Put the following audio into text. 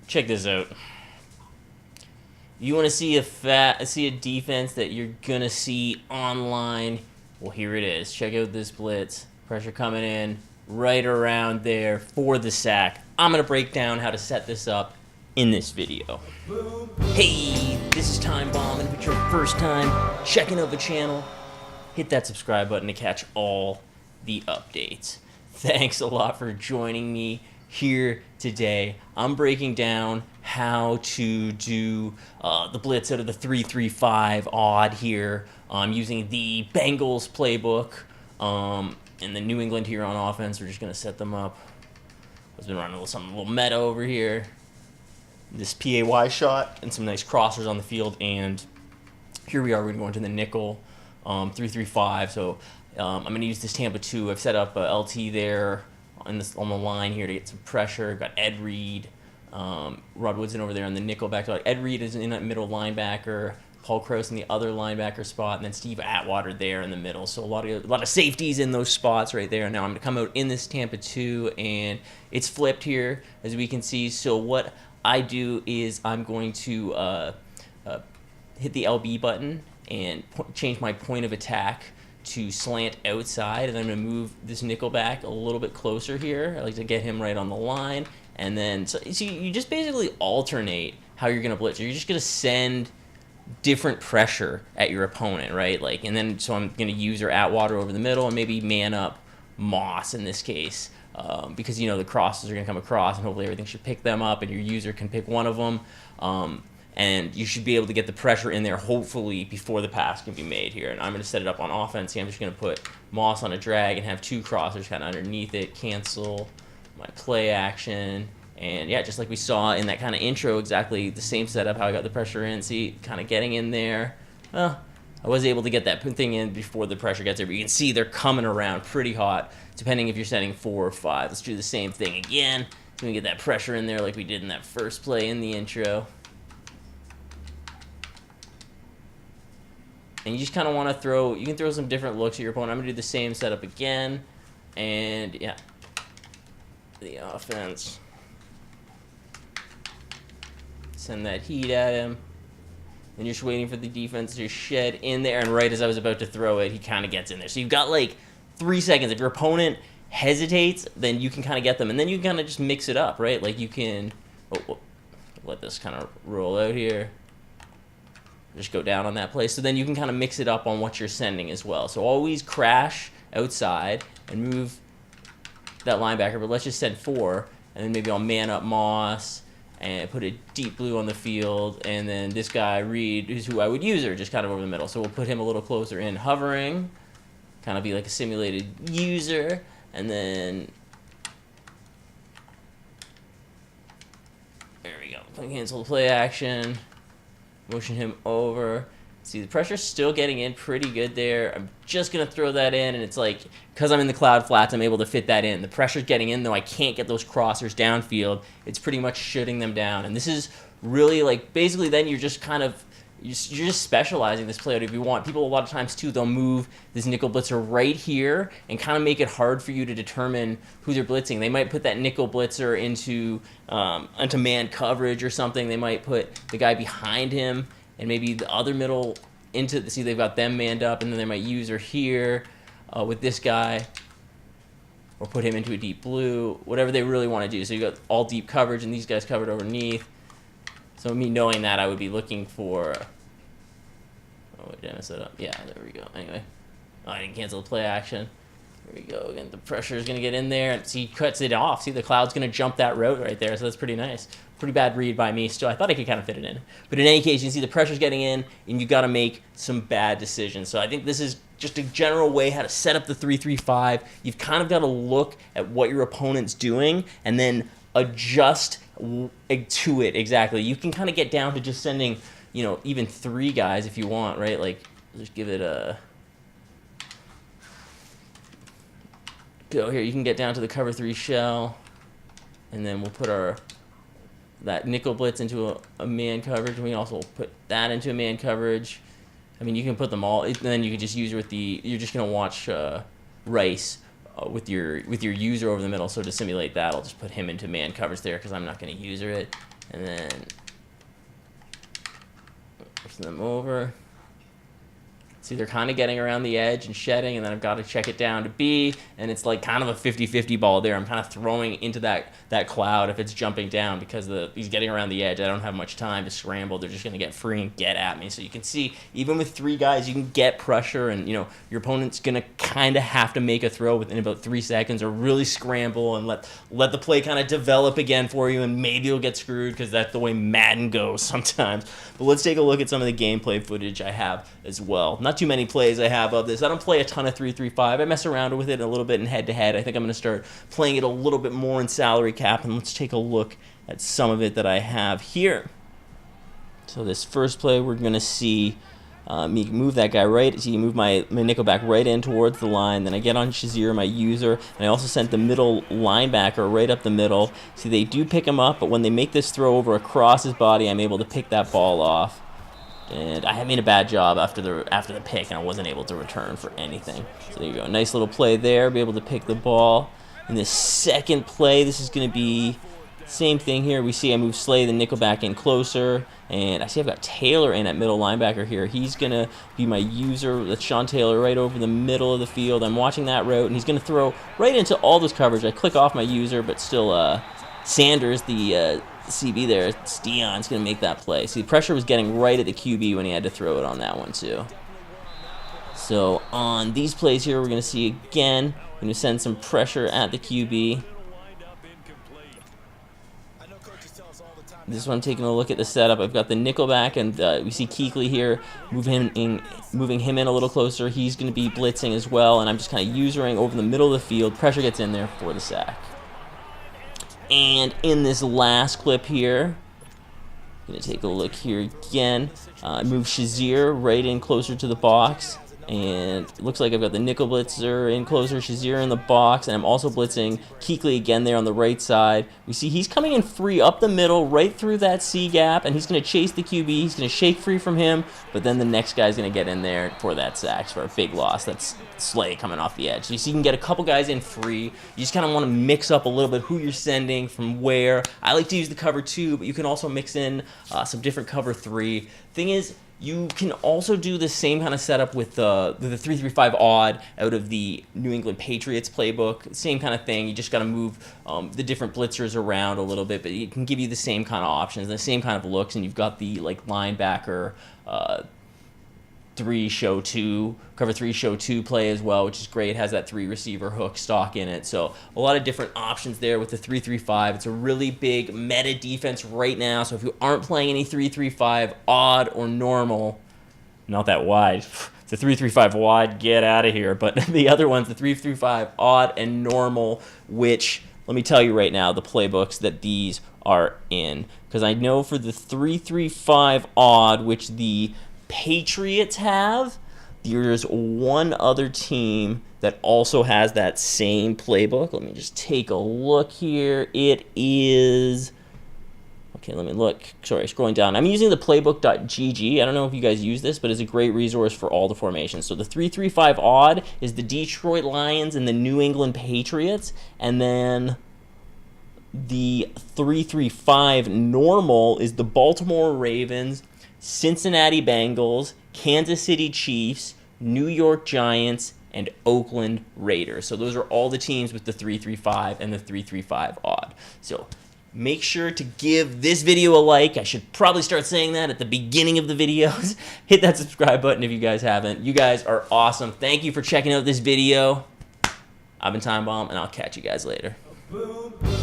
check this out. You want to see a defense that you're gonna see online? Well, here it is. Check out this blitz. Pressure coming in right around there for the sack. I'm gonna break down how to set this up in this video. Hey, this is Time Bomb, and if it's your first time checking out the channel, hit that subscribe button to catch all the updates. Thanks a lot for joining me here today. I'm breaking down how to do the blitz out of the 3-3-5 odd here, using the Bengals playbook, and the New England here on offense. We're just gonna set them up. I've been running a little meta over here. This PAY shot and some nice crossers on the field, and here we are. We're going to the nickel 3-3-5. So I'm going to use this Tampa 2. I've set up a LT there on the line here to get some pressure. Got Ed Reed, Rod Woodson over there on the nickel back. Ed Reed is in that middle linebacker. Paul Krause in the other linebacker spot, and then Steve Atwater there in the middle. So a lot of safeties in those spots right there. Now I'm going to come out in this Tampa 2, and it's flipped here, as we can see. So what I do is I'm going to hit the LB button and change my point of attack to slant outside, and I'm going to move this nickel back a little bit closer here. I like to get him right on the line, and then so you just basically alternate how you're going to blitz. You're just going to send different pressure at your opponent, right? Like, and then so I'm going to use our Atwater over the middle, and maybe man up Moss in this case. Because the crosses are going to come across, and hopefully everything should pick them up, and your user can pick one of them, and you should be able to get the pressure in there hopefully before the pass can be made here. And I'm going to set it up on offense. I'm just going to put Moss on a drag and have two crossers kind of underneath it, cancel my play action, and yeah, just like we saw in that kind of intro, exactly the same setup, how I got the pressure in. See, kind of getting in there. I was able to get that thing in before the pressure gets there, but you can see they're coming around pretty hot, depending if you're setting 4 or 5. Let's do the same thing again. We're going to get that pressure in there like we did in that first play in the intro. And you just kind of want to you can throw some different looks at your opponent. I'm going to do the same setup again. And yeah, the offense. Send that heat at him. And you're just waiting for the defense to shed in there, and right as I was about to throw it, he kind of gets in there. So you've got like 3 seconds. If your opponent hesitates, then you can kind of get them, and then you can kind of just mix it up, right? Like you can let this kind of roll out here. Just go down on that play. So then you can kind of mix it up on what you're sending as well. So always crash outside and move that linebacker, but let's just send 4, and then maybe I'll man up Moss and put a deep blue on the field, and then this guy, Reed, is who I would use her, just kind of over the middle. So we'll put him a little closer in, hovering, kind of be like a simulated user, and then there we go. Cancel the play action, motion him over. See, the pressure's still getting in pretty good there. I'm just going to throw that in, and it's like, because I'm in the cloud flats, I'm able to fit that in. The pressure's getting in, though I can't get those crossers downfield. It's pretty much shutting them down. And this is really, like, basically then you're just kind of, you're just specializing this play out if you want. People a lot of times, too, they'll move this nickel blitzer right here and kind of make it hard for you to determine who they're blitzing. They might put that nickel blitzer into man coverage or something. They might put the guy behind him and maybe the other middle into the, see, they've got them manned up, and then they might use her here with this guy, or put him into a deep blue, whatever they really want to do. So you got all deep coverage, and these guys covered underneath. So me knowing that, I would be looking for, oh, wait, did I mess that up? Yeah, there we go. Anyway, I didn't cancel the play action. Here we go. Again, the pressure is going to get in there, and see, he cuts it off. See, the cloud's going to jump that route right there, so that's pretty nice. Pretty bad read by me still. I thought I could kind of fit it in. But in any case, you can see the pressure's getting in, and you got to make some bad decisions. So I think this is just a general way how to set up the 3-3-5. You've kind of got to look at what your opponent's doing and then adjust to it exactly. You can kind of get down to just sending, even 3 guys if you want, right? Like, just give it a go here. You can get down to the cover 3 shell, and then we'll put that nickel blitz into a man coverage. We can also put that into a man coverage. I mean, you can put them all, and then you can just use with you're just going to watch Rice with your user over the middle. So to simulate that, I'll just put him into man coverage there because I'm not going to user it. and then push them over. See, they're kind of getting around the edge and shedding, and then I've got to check it down to B, and it's like kind of a 50-50 ball there. I'm kind of throwing into that cloud if it's jumping down because he's getting around the edge. I don't have much time to scramble. They're just going to get free and get at me. So you can see, even with 3 guys, you can get pressure, and your opponent's going to kind of have to make a throw within about 3 seconds or really scramble and let the play kind of develop again for you, and maybe you'll get screwed because that's the way Madden goes sometimes. But let's take a look at some of the gameplay footage I have as well. Not too many plays I have of this. I don't play a ton of 3-3-5. I mess around with it a little bit in head-to-head. I think I'm going to start playing it a little bit more in salary cap, and let's take a look at some of it that I have here. So this first play, we're going to see me move that guy right. So you move my nickel back right in towards the line. Then I get on Shazier, my user, and I also sent the middle linebacker right up the middle. See, they do pick him up, but when they make this throw over across his body, I'm able to pick that ball off. And I made a bad job after the pick, and I wasn't able to return for anything. So there you go. Nice little play there. Be able to pick the ball. In the second play, this is going to be same thing here. We see I move Slay, the nickel back in closer. And I see I've got Taylor in at middle linebacker here. He's going to be my user. That's Sean Taylor right over the middle of the field. I'm watching that route, and he's going to throw right into all this coverage. I click off my user, but still Sanders, the CB there, Dion's going to make that play. See, the pressure was getting right at the QB when he had to throw it on that one too. So on these plays here, we're going to see again, we're going to send some pressure at the QB. This one, I'm taking a look at the setup. I've got the nickel back, and we see Kuechly here, moving him in a little closer. He's going to be blitzing as well, and I'm just kind of usering over the middle of the field. Pressure gets in there for the sack. And in this last clip here, I'm going to take a look here again. Move Shazier right in closer to the box. And it looks like I've got the nickel blitzer in closer, Shazier in the box, and I'm also blitzing Kuechly again there on the right side. We see he's coming in free up the middle, right through that C gap, and he's going to chase the QB. He's going to shake free from him, but then the next guy's going to get in there for that sack for a big loss. That's Slay coming off the edge. So you see you can get a couple guys in free. You just kind of want to mix up a little bit who you're sending, from where. I like to use the cover 2, but you can also mix in some different cover 3. Thing is, you can also do the same kind of setup with the 3-3-5 odd out of the New England Patriots playbook. Same kind of thing. You just got to move the different blitzers around a little bit, but it can give you the same kind of options, the same kind of looks, and you've got the linebacker 3 show 2, cover 3 show 2 play as well, which is great. It has that 3 receiver hook stock in it. So a lot of different options there with the 3-3-5. It's a really big meta defense right now. So if you aren't playing any 3-3-5 odd or normal, not that wide, the 3-3-5 wide, get out of here. But the other ones, the 3-3-5 odd and normal, which let me tell you right now, the playbooks that these are in, because I know for the 3-3-5 odd, which the Patriots have, there's one other team that also has that same playbook. Let me just take a look here. It is, okay, let me look. Sorry, scrolling down. I'm using the playbook.gg. I don't know if you guys use this, but it's a great resource for all the formations. So the 3-3-5 odd is the Detroit Lions and the New England Patriots, and then the 3-3-5 normal is the Baltimore Ravens, Cincinnati Bengals, Kansas City Chiefs, New York Giants, and Oakland Raiders. So those are all the teams with the 3-3-5 and the 3-3-5 odd. So make sure to give this video a like. I should probably start saying that at the beginning of the videos. Hit that subscribe button if you guys haven't. You guys are awesome. Thank you for checking out this video. I've been Time Bomb, and I'll catch you guys later. Boom, boom.